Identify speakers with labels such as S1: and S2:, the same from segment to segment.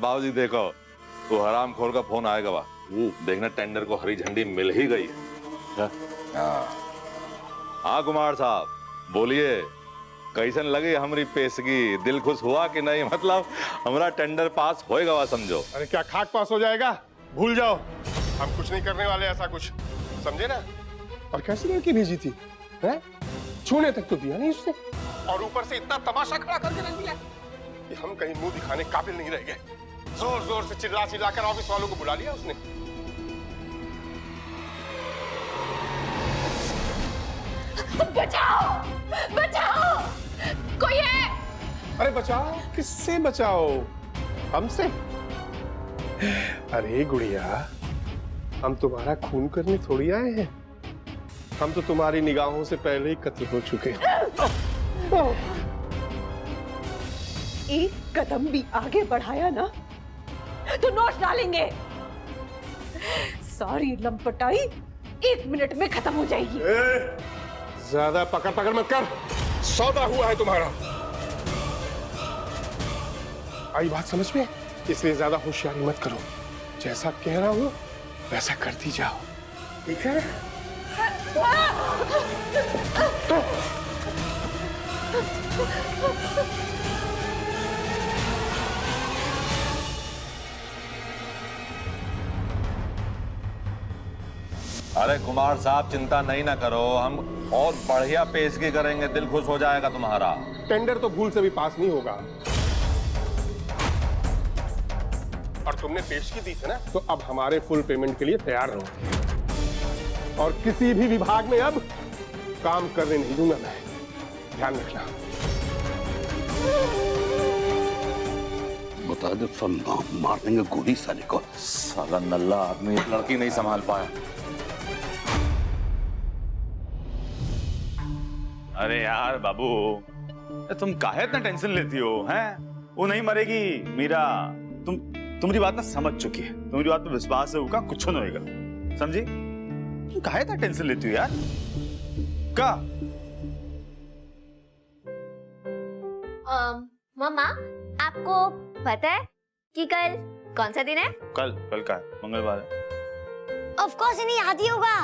S1: बाबूजी देखो, वो हरामखोर का फोन आएगा बा। देखना टेंडर को हरी झंडी मिल ही गई है। हाँ कुमार साहब बोलिए, कैसन लगी हमारी पेशगी? दिल खुश हुआ कि नहीं? मतलब हमारा टेंडर पास होएगा वा समझो।
S2: अरे क्या खाक पास हो जाएगा? भूल जाओ, हम कुछ नहीं करने वाले ऐसा कुछ, समझे ना? और कैसी लड़की भेजी थी, हैं? छूने तक तो दिया नहीं उसने, और ऊपर से इतना तमाशा खड़ा करके रख दिया कि हम कहीं मुंह दिखाने काबिल नहीं रह गए। जोर जोर से चिल्ला चिल्ला कर ऑफिस वालों को बुला लिया उसने।
S3: बचाओ, बचाओ, कोई है?
S2: अरे बचाओ? किससे बचाओ? हमसे? अरे गुड़िया, हम तुम्हारा खून करने थोड़ी आए हैं, हम तो तुम्हारी निगाहों से पहले ही कत्ल हो चुके हैं।
S3: एक कदम भी आगे बढ़ाया ना तो नोट डालेंगे। सारी लंपटाई 1 मिनट में खत्म हो जाएगी।
S2: ज्यादा पकड़ पकड़ मत कर, सौदा हुआ है तुम्हारा। आई बात समझ में? इसलिए ज्यादा होशियारी मत करो, जैसा कह रहा हूं वैसा करती जाओ, ठीक है?
S1: अरे कुमार साहब चिंता नहीं ना करो, हम और बढ़िया पेशगी करेंगे, दिल खुश हो जाएगा तुम्हारा।
S2: टेंडर तो भूल से भी पास नहीं होगा, और तुमने पेशगी दी थी ना, तो अब हमारे फुल पेमेंट के लिए तैयार रहो। और किसी भी विभाग में अब काम करने नहीं दूंगा मैं, ध्यान रखना।
S4: बता दो, मार देंगे गोली साले को।
S1: साला नल्ला आदमी लड़की नहीं संभाल पाया।
S5: अरे यार बाबू, तुम काहे इतना टेंशन लेती हो? हैं? वो नहीं मरेगी मीरा, तुम्हारी बात ना समझ चुकी है, तुम्हारी बात पे विश्वास है, उसका कुछ नहीं होएगा, समझी? तुम काहे इतना टेंशन लेती हो यार? का
S6: मम्मा, आपको पता है कि कल कौन सा दिन है?
S5: कल का है, मंगलवार है।
S6: ऑफ कोर्स इन्हें याद ही होगा।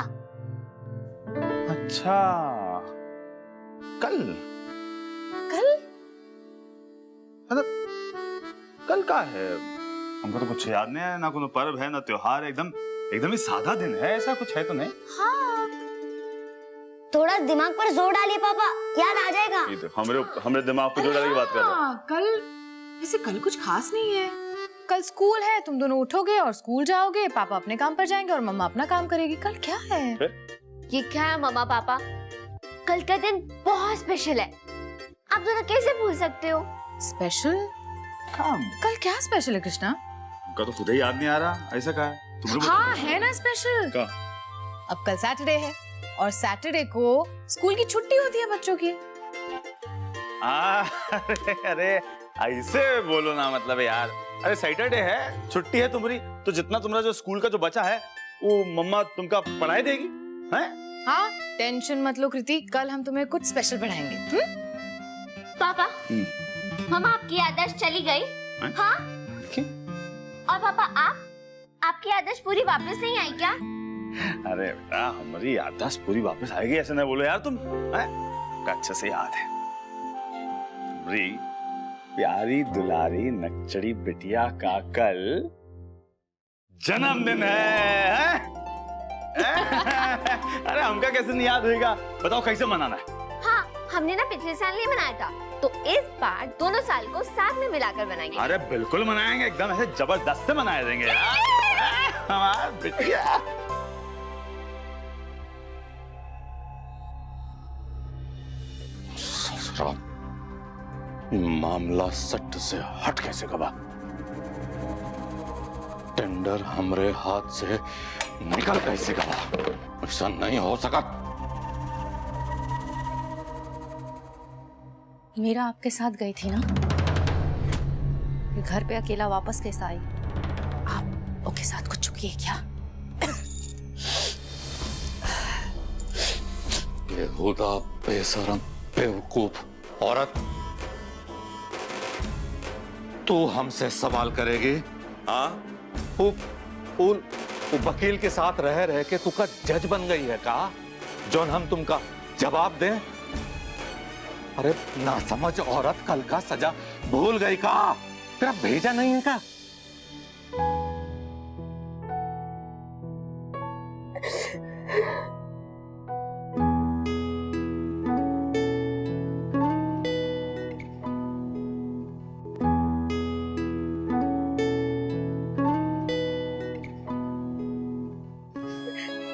S5: अच्छा, कल कल का है? हमको तो कुछ याद नहीं है, ना कोई पर्व है ना त्योहार है, एकदम ही सादा दिन है, ऐसा कुछ है तो नहीं?
S6: हाँ, थोड़ा दिमाग पर जोर डालिए पापा, याद आ जाएगा।
S5: ये तो हमरे दिमाग पे जोर डालने की बात कर रहे हो।
S7: कल वैसे कल कुछ खास नहीं है, कल स्कूल है, तुम दोनों उठोगे और स्कूल जाओगे, पापा अपने काम पर जाएंगे और मम्मा अपना काम करेगी। कल क्या है?
S6: ये क्या है मम्मा पापा? कल का दिन बहुत स्पेशल है, आप दोनों कैसे भूल सकते हो?
S7: स्पेशल? कल क्या स्पेशल है कृष्णा?
S5: उनका तो खुद ही याद नहीं आ रहा, ऐसा क्या है?
S7: हाँ है ना स्पेशल।
S5: क्या?
S7: अब कल सैटरडे है और सैटरडे को स्कूल की छुट्टी होती है बच्चों की।
S5: अरे ऐसे बोलो ना, मतलब यार, अरे सैटरडे है, छुट्टी है तुम्हारी, तो जितना तुम्हारा जो स्कूल का जो बचा है वो मम्मा तुमका पढ़ाई देगी, हैं?
S7: हाँ, टेंशन मत लो कृति, कल हम तुम्हें कुछ स्पेशल पढ़ाएंगे।
S6: पापा, मम्मा आपकी याददाश्त चली गई? हाँ? और पापा आपकी याददाश्त पूरी वापस नहीं आई क्या?
S5: अरे बेटा, हमारी याददाश्त पूरी वापस आएगी ऐसे ना बोलो यार तुम, हैं? अच्छे से याद है, हमारी प्यारी दुलारी नक्चड़ी बिटिया का कल जन्मदिन है। अरे हमका कैसे नहीं याद होगा? बताओ कैसे मनाना है?
S6: हाँ, हमने ना पिछले साल नहीं मनाया था, तो इस बार दोनों साल को साथ में मिलाकर बनाएंगे।
S5: अरे बिल्कुल मनाएंगे, एकदम ऐसे जबरदस्त से मनाए देंगे यार। हमारा बिटिया।
S4: मामला सट से हट कैसे गवा? टेंडर हमरे हाथ से निकल कैसे गवा? ऐसा नहीं हो सका।
S7: मीरा आपके साथ गई थी ना, घर पे अकेला वापस कैसा आई? आप ओके साथ कुछ चुकी है क्या?
S4: बेहुदा बेशरम बेवकूफ औरत,
S1: तू हमसे सवाल करेगी? हाँ, वो वकील के साथ रह रह के तू का जज बन गई है का? जौन हम तुमका जवाब दें? अरे ना समझ औरत कल का सजा भूल गई का? तेरा भेजा नहीं है का?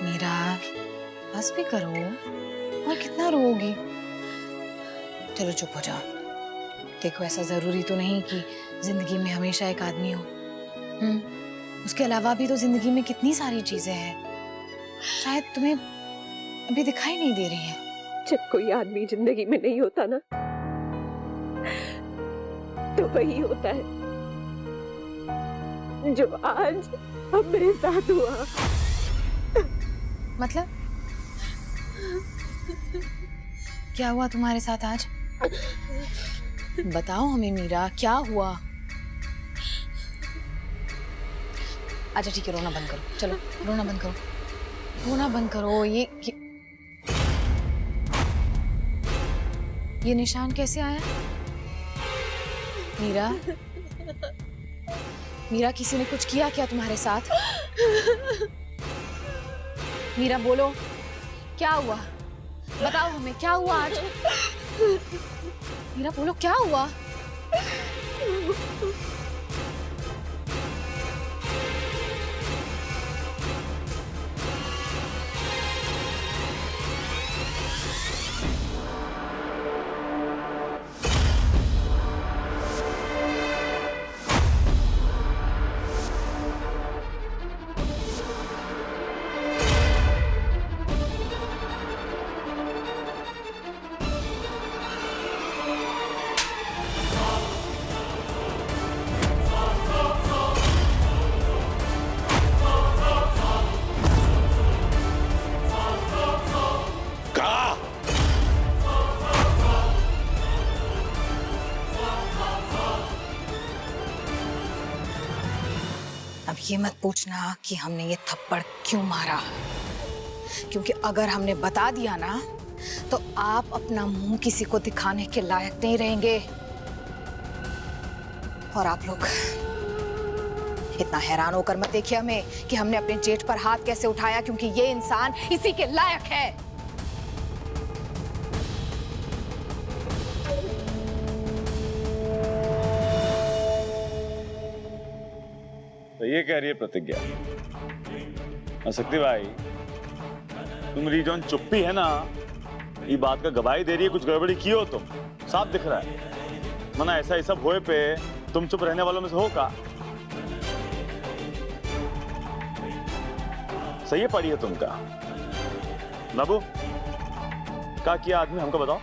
S7: मीरा, बस भी करो। और कितना रोओगी? चलो चुप हो जाओ। देखो, ऐसा जरूरी तो नहीं कि जिंदगी में हमेशा एक आदमी हो। उसके अलावा भी तो जिंदगी में कितनी सारी चीजें हैं, शायद तुम्हें अभी दिखाई नहीं दे रही हैं।
S3: जब कोई आदमी जिंदगी में नहीं होता ना, तो वही होता है जो आज अब मेरे साथ हुआ।
S7: मतलब क्या हुआ तुम्हारे साथ आज? बताओ हमें मीरा, क्या हुआ? अच्छा ठीक है, रोना बंद करो। चलो रोना बंद करो, रोना बंद करो। ये निशान कैसे आया? मीरा, मीरा, किसी ने कुछ किया क्या तुम्हारे साथ? मीरा बोलो, क्या हुआ? बताओ हमें, क्या हुआ आज? मीरा बोलो, क्या हुआ? अब ये मत पूछना कि हमने ये थप्पड़ क्यों मारा, क्योंकि अगर हमने बता दिया ना तो आप अपना मुंह किसी को दिखाने के लायक नहीं रहेंगे। और आप लोग इतना हैरान होकर मत देखिए हमें कि हमने अपने जेठ पर हाथ कैसे उठाया, क्योंकि ये इंसान इसी के लायक है।
S5: तो ये कह रही है प्रतिज्ञा, शक्ति भाई, तुम्हारी जो चुप्पी है ना, ये बात का गवाही दे रही है कुछ गड़बड़ी की हो तुम, साफ दिख रहा है। मना ऐसा ही सब होए पे तुम चुप रहने वालों में से हो का? सही है पड़ी है तुमका। बाबू, क्या किया आदमी हमको बताओ।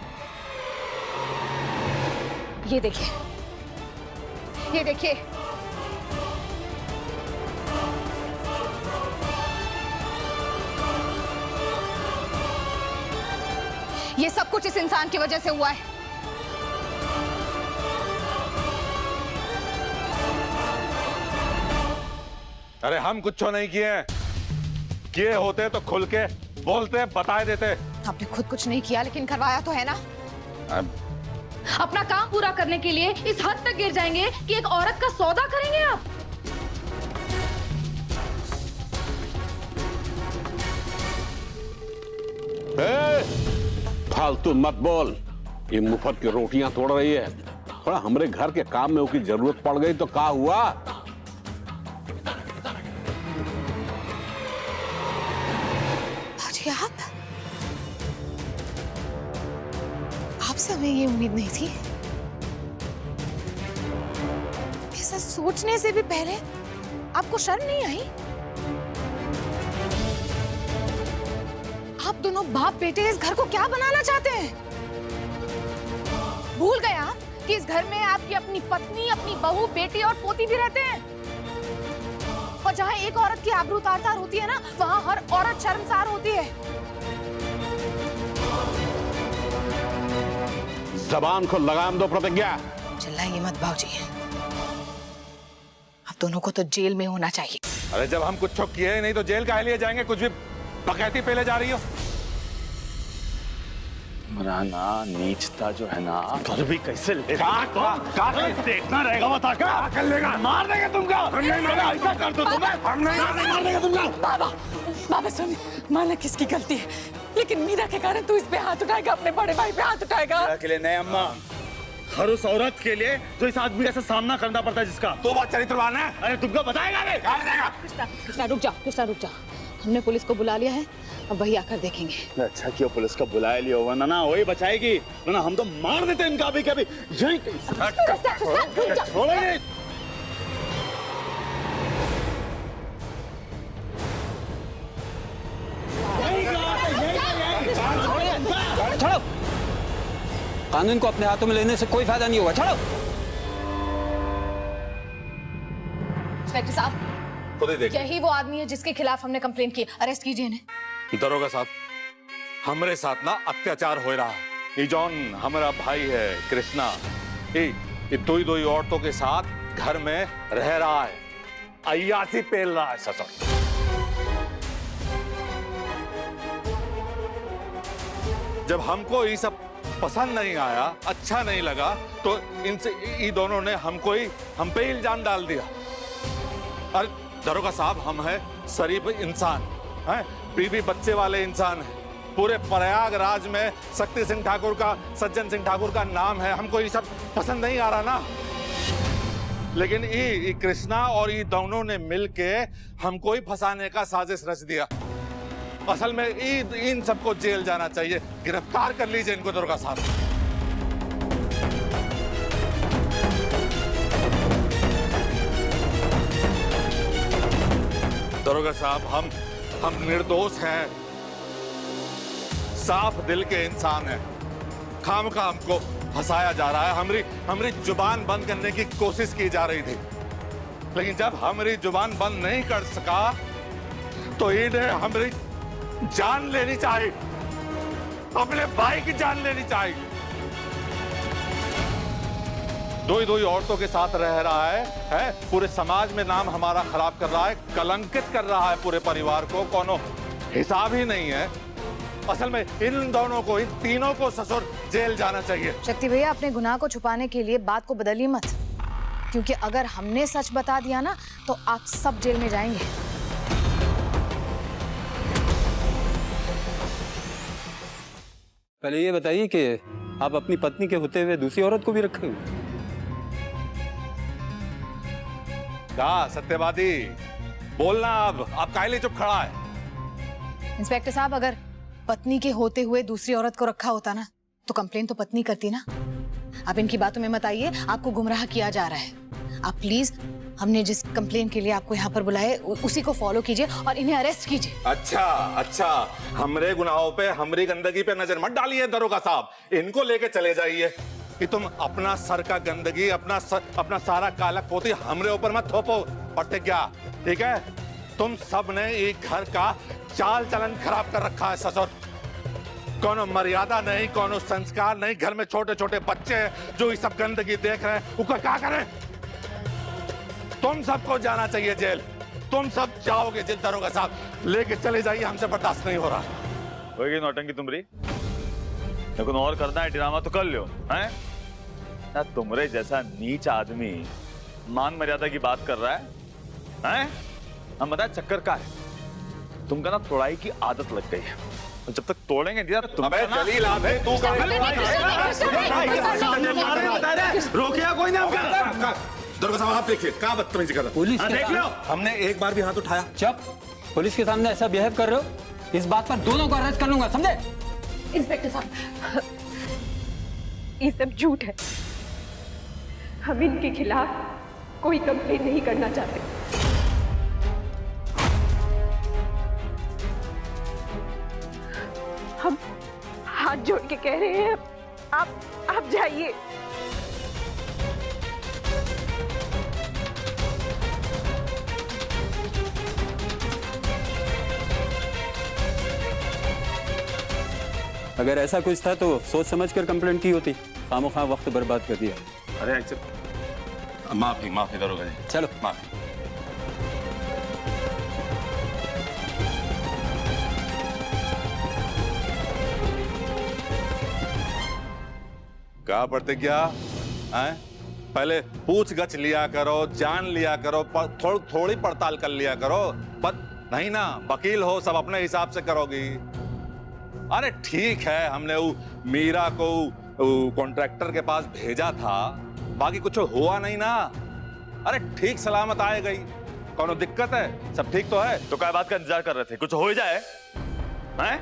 S7: ये देखिए, ये देखिए, ये सब कुछ इस इंसान की वजह से हुआ है।
S1: अरे हम कुछ नहीं किए होते तो खुल के बोलते, बता देते।
S7: आपने खुद कुछ नहीं किया, लेकिन करवाया तो है ना।
S8: अपना काम पूरा करने के लिए इस हद तक गिर जाएंगे कि एक औरत का सौदा करेंगे आप?
S9: फालतू मत बोल। ये मुफ्त की रोटियां तोड़ रही है, थोड़ा हमारे घर के काम में उसकी जरूरत पड़ गई तो क्या हुआ?
S7: भाजी, आपसे हमें ये उम्मीद नहीं थी। ऐसा सोचने से भी पहले आपको शर्म नहीं आई? आप दोनों बाप बेटे इस घर को क्या बनाना चाहते हैं? भूल गए आप कि इस घर में आपकी अपनी पत्नी, अपनी बहू, बेटी और पोती भी रहते हैं। और जहां एक औरत की आबरू तार-तार होती है ना, वहां हर औरत शर्मसार होती है।
S9: जबान को लगाम दो प्रतिज्ञा।
S7: चिल्लाइए मत भाऊजी। दोनों को तो जेल में होना चाहिए।
S1: अरे जब हम कुछ किए ही नहीं तो जेल काहे लिए जाएंगे? कुछ भी बकैती पहले जा रही हो।
S5: मराना नीचता जो है ना, कर भी कैसे लेगा? देखना रहेगा, बता क्या कर लेगा? मार देंगे तुमको। ऐसा कर दो तुम्हें, हम नहीं मार देंगे तुमको।
S3: बाबा, बाबा सुन, माना किसकी गलती है, लेकिन मीरा के कारण तू इस पे हाथ उठाएगा, अपने बड़े भाई पे हाथ उठाएगा।
S5: मीरा के लिए नहीं अम्मा, हर उस औरत के लिए जो इस आदमी का सामना करना पड़ता है, जिसका
S1: तो बात चरित्रवान है।
S5: अरे तुमको बताएगा नहीं?
S7: कृष्णा रुक जा, कृष्णा रुक जा। हमने पुलिस को बुला लिया है, अब वही आकर देखेंगे।
S5: अच्छा क्यों पुलिस को बुलाया लिया, वरना ना वही बचाएगी, वरना हम तो मार देते इनका भी कभी। यही छोड़ेंगे।
S10: छोड़ो, कानून को अपने हाथों में लेने से कोई फायदा नहीं होगा। छोड़ो।
S7: इंस्पेक्टर साहब,
S1: खुद ही देखिए।
S7: यही वो आदमी है जिसके खिलाफ हमने कंप्लेंट की, अरेस्ट कीजिए इन्हें।
S1: दरोगा साहब, हमरे साथ ना अत्याचार हो रहा है। ये जॉन हमारा भाई है कृष्णा, ये दो औरतों के साथ घर में रह रहा है, अय्यासी पेल रहा है ससुर। जब हमको ये सब पसंद नहीं आया, अच्छा नहीं लगा, तो इनसे ये दोनों ने हम पे इल्जाम डाल दिया। अरे दरोगा साहब, हम हैं शरीफ इंसान, हैं बीवी बच्चे वाले इंसान हैं। पूरे प्रयागराज में शक्ति सिंह ठाकुर का, सज्जन सिंह ठाकुर का नाम है। हमको ये सब पसंद नहीं आ रहा ना। लेकिन ये कृष्णा और ये दोनों ने मिलके हमको ही फंसाने का साजिश रच दिया। असल में इन सबको जेल जाना चाहिए। गिरफ्तार कर लीजिए इनको दरोगा साहब। दरोगा साहब, हम निर्दोष हैं, साफ दिल के इंसान हैं। खामखा हमको फंसाया जा रहा है। हमारी जुबान बंद करने की कोशिश की जा रही थी, लेकिन जब हमारी जुबान बंद नहीं कर सका तो इन्हें हमारी जान लेनी चाहिए, अपने भाई की जान लेनी चाहिए। दो औरतों के साथ रह रहा है, पूरे समाज में नाम हमारा खराब कर रहा है, कलंकित कर रहा है पूरे परिवार को। कोनो हिसाब ही नहीं है। असल में इन दोनों को, इन तीनों को ससुर जेल जाना चाहिए।
S7: शक्ति भैया, अपने गुनाह को छुपाने के लिए बात को बदलिए मत, क्योंकि अगर हमने सच बता दिया ना तो आप सब जेल में जाएंगे।
S10: पहले ये बताइए कि आप अपनी पत्नी के होते हुए दूसरी औरत को भी रखे हुए?
S1: क्या सत्यवादी, बोलना। अब आप काहे लिए चुप खड़ा है?
S7: इंस्पेक्टर साहब, अगर पत्नी के होते हुए दूसरी औरत को रखा होता ना तो कंप्लेन तो पत्नी करती ना। आप इनकी बातों में मत आइए, आपको गुमराह किया जा रहा है। आप प्लीज, हमने जिस कंप्लेन के लिए आपको यहाँ पर बुलाए उसी को फॉलो कीजिए और इन्हें अरेस्ट कीजिए।
S1: अच्छा, हमरे गुनाहों पे, हमरी गंदगी पे नजर मत डालिए दरोगा साहब। इनको लेके चले जाइए कि तुम अपना सर का गंदगी, अपना सारा काला पोती हमरे ऊपर मत थोपो। प्रतिज्ञा, ठीक है? तुम सब ने एक घर का चाल चलन खराब कर रखा है ससुर। कोनो मर्यादा नहीं, कोनो संस्कार नहीं। घर में छोटे छोटे बच्चे हैं जो ये सब गंदगी देख रहे हैं, उनका क्या करें? तुम सबको जाना चाहिए जेल। तुम सब जाओगे जेल दरोगा साहब। लेके चले जाइए, हमसे बर्दाश्त नहीं हो रहा।
S5: होगी नौटंकी तुमरी, लेकिन और करना है ड्रामा तो कर लो, हैं? ना तुमरे जैसा नीच आदमी मान मर्यादा की बात कर रहा है, हैं? हम बताए चक्कर का है, तुमका ना तोड़ाई की आदत लग गई है, और जब तक तोड़ेंगे नहीं तुम
S1: जलील आप है, तू
S5: रोकिया कोई नहीं।
S1: दरोगा साहब, आप देखिए क्या बदतमीजी कर रहे हैं।
S10: पुलिस के
S5: देख लो,
S1: हमने एक बार भी हाथ उठाया?
S10: चुप। पुलिस के सामने ऐसा बिहेव कर रहे हो, इस बात पर दोनों को अरेस्ट कर लूंगा, समझे?
S3: इंस्पेक्टर साहब, ये सब झूठ है। हम इनके खिलाफ कोई कंप्लेन नहीं करना चाहते। हम हाथ जोड़ के कह रहे हैं, आप जाइए।
S10: अगर ऐसा कुछ था तो सोच समझ कर कंप्लेंट की होती, खामोखा वक्त बर्बाद कर दिया।
S1: अरे माफी दरोगा जी,
S10: चलो
S1: माफी। क्या प्रतिज्ञा हैं? पहले पूछ गछ लिया करो, जान लिया करो, थोड़ी पड़ताल कर लिया करो। पर नहीं ना, वकील हो, सब अपने हिसाब से करोगी। अरे ठीक है, हमने वो मीरा को कॉन्ट्रैक्टर के पास भेजा था, बाकी कुछ हुआ नहीं ना। अरे ठीक सलामत आए गई, कौनो दिक्कत है? सब ठीक तो है?
S5: तो क्या बात का इंतजार कर रहे थे? कुछ हो जाए हैं?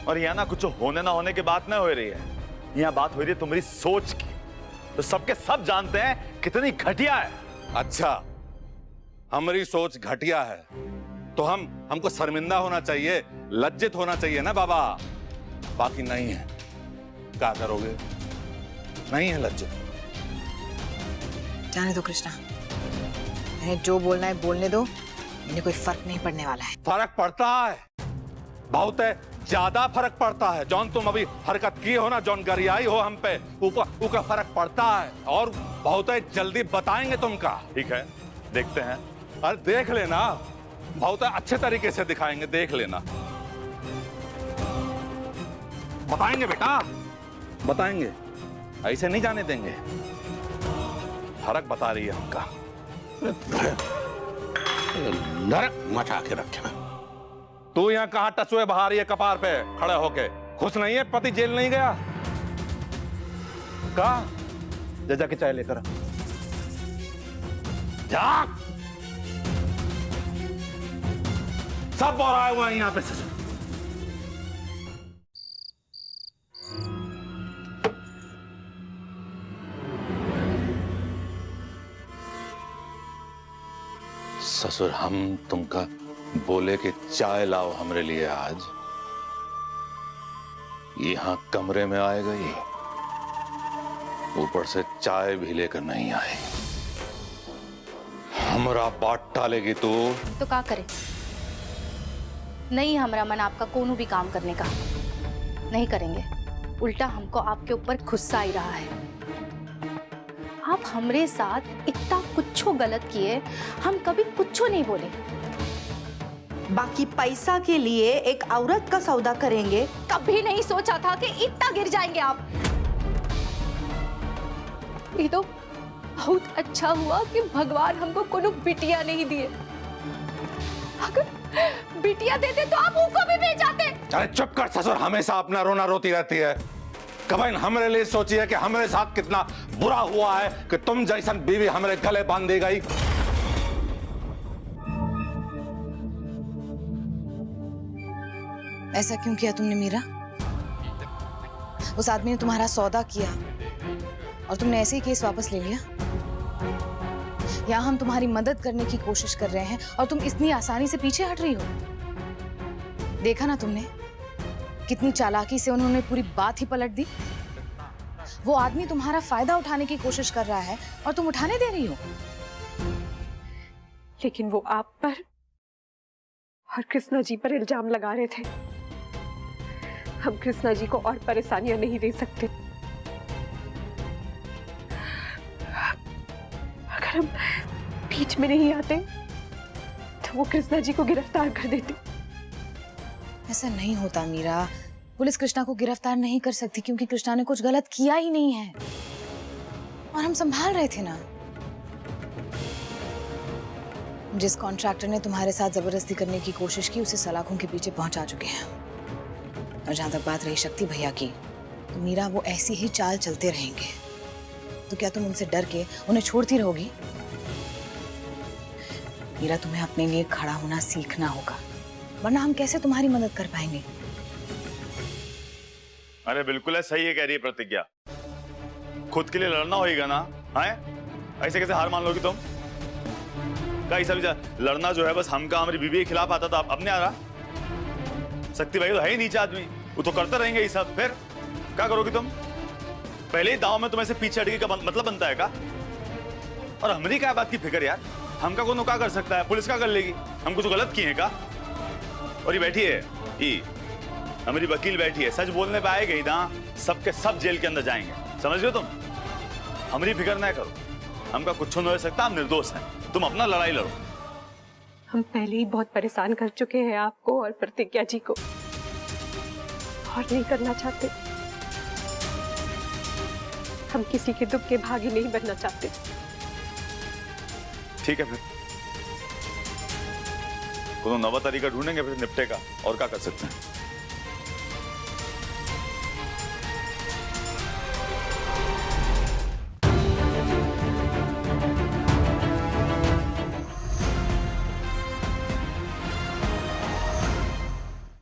S5: और यहाँ ना कुछ होने ना होने की बात ना हो रही है, यहाँ बात हो रही है तुम्हारी सोच की। तो सबके सब जानते हैं कितनी घटिया है।
S1: अच्छा, हमारी सोच घटिया है तो हमको शर्मिंदा होना चाहिए, लज्जित होना चाहिए ना बाबा। बाकी नहीं है, क्या करोगे? नहीं है लज्जित।
S7: जाने दो कृष्णा, मैंने जो बोलना है बोलने दो, इन्हें कोई फर्क नहीं पड़ने वाला है।
S1: फर्क पड़ता है, बहुत है, ज्यादा फर्क पड़ता है। जौन तुम अभी हरकत की हो ना, जौन गरियाई हो हम पे, उका फर्क पड़ता है और बहुत है, जल्दी बताएंगे तुमका।
S5: ठीक है, देखते हैं।
S1: अरे देख लेना, बहुत अच्छे तरीके से दिखाएंगे, देख लेना। बताएंगे बेटा, बताएंगे, ऐसे नहीं जाने देंगे। फर्क बता रही है हमका।
S9: नरक मचा के रखना।
S1: तू यहाँ कहां टसुए बहा रही है कपार पे खड़े होके? खुश नहीं है? पति जेल नहीं गया? कहा जा के चाय लेकर जा। सब बोराए हुए हैं यहाँ पे ससुर।
S4: ससुर, हम तुमका बोले कि चाय लाओ हमरे लिए आज, यहां कमरे में आए गई, ऊपर से चाय भी लेकर नहीं आए। हमरा बाट टालेगी तू
S8: तो क्या करे? नहीं हमारा मन आपका कोनो भी काम करने का नहीं करेंगे, उल्टा हमको आपके ऊपर गुस्सा ही रहा है। आप हमरे साथ इतना कुछो गलत किए, हम कभी कुछो नहीं बोले।
S11: बाकी पैसा के लिए एक औरत का सौदा करेंगे?
S8: कभी नहीं सोचा था कि इतना गिर जाएंगे आप। ये तो बहुत अच्छा हुआ कि भगवान हमको कोनो बिटिया नहीं दिए। अगर बिटिया देते तो आप उनको भी भेज जाते।
S1: अरे चुप कर ससुर, हमेशा अपना रोना रोती रहती है। कभी हमरे लिए सोची है कि हमारे साथ कितना बुरा हुआ है कि तुम जैसन बीवी हमारे गले बांध दी गई।
S7: ऐसा क्यों किया तुमने मीरा? उस आदमी ने तुम्हारा सौदा किया और तुमने ऐसे ही केस वापस ले लिया? यहाँ हम तुम्हारी मदद करने की कोशिश कर रहे हैं और तुम इतनी आसानी से पीछे हट रही हो। देखा ना तुमने कितनी चालाकी से उन्होंने पूरी बात ही पलट दी। वो आदमी तुम्हारा फायदा उठाने की कोशिश कर रहा है और तुम उठाने दे रही हो।
S3: लेकिन वो आप पर और कृष्णा जी पर इल्जाम लगा रहे थे। हम कृष्णा जी को और परेशानियां नहीं दे सकते। अगर हम बीच में नहीं आते तो वो कृष्णा जी को गिरफ्तार कर देते।
S7: ऐसा नहीं होता मीरा, पुलिस कृष्णा को गिरफ्तार नहीं कर सकती क्योंकि कृष्णा ने कुछ गलत किया ही नहीं है और हम संभाल रहे थे ना। जिस कॉन्ट्रैक्टर ने तुम्हारे साथ जबरदस्ती करने की कोशिश की उसे सलाखों के पीछे पहुंचा चुके हैं। और जहां तक बात रही शक्ति भैया की, तो मीरा वो ऐसी ही चाल चलते रहेंगे तो क्या तुम उनसे डर के उन्हें छोड़ती रहोगी? मीरा, तुम्हें अपने लिए खड़ा होना सीखना होगा, वरना हम कैसे तुम्हारी मदद कर पाएंगे?
S5: अरे बिल्कुल है, सही है कह रही है प्रतिज्ञा। खुद के लिए लड़ना होगा ना, है? ऐसे कैसे हार मान लोगी तुम? लड़ना जो है बस हमका हमारी बीवी के खिलाफ आता था, अब नहीं आ रहा। शक्ति भाई तो है ही नीचे आदमी, वो तो करते रहेंगे ये सब। फिर क्या करोगी तुम? पहले ही दाव में तुम्हें से पीछे हटने का मतलब बनता है का? और हमारी क्या बात की फिक्र यार? हमका कौन क्या कर सकता है? पुलिस क्या कर लेगी? हम कुछ गलत किए हैं का? और ये बैठी है, ये हमारी वकील बैठी है, सच बोलने पे आएगी ना, सबके सब जेल के अंदर जाएंगे। समझ रहे हो तुम? हमारी फिक्र ना करो, हमका कुछ नहीं हो सकता, हम निर्दोष हैं। तुम अपना लड़ाई लड़ो।
S3: हम पहले ही बहुत परेशान कर चुके हैं आपको और प्रतिज्ञा जी को, और नहीं करना चाहते। हम किसी के दुख के भागी नहीं बनना चाहते।
S5: ठीक है, फिर कोनो नवा तरीका ढूंढेंगे फिर निपटे का, और क्या कर सकते हैं।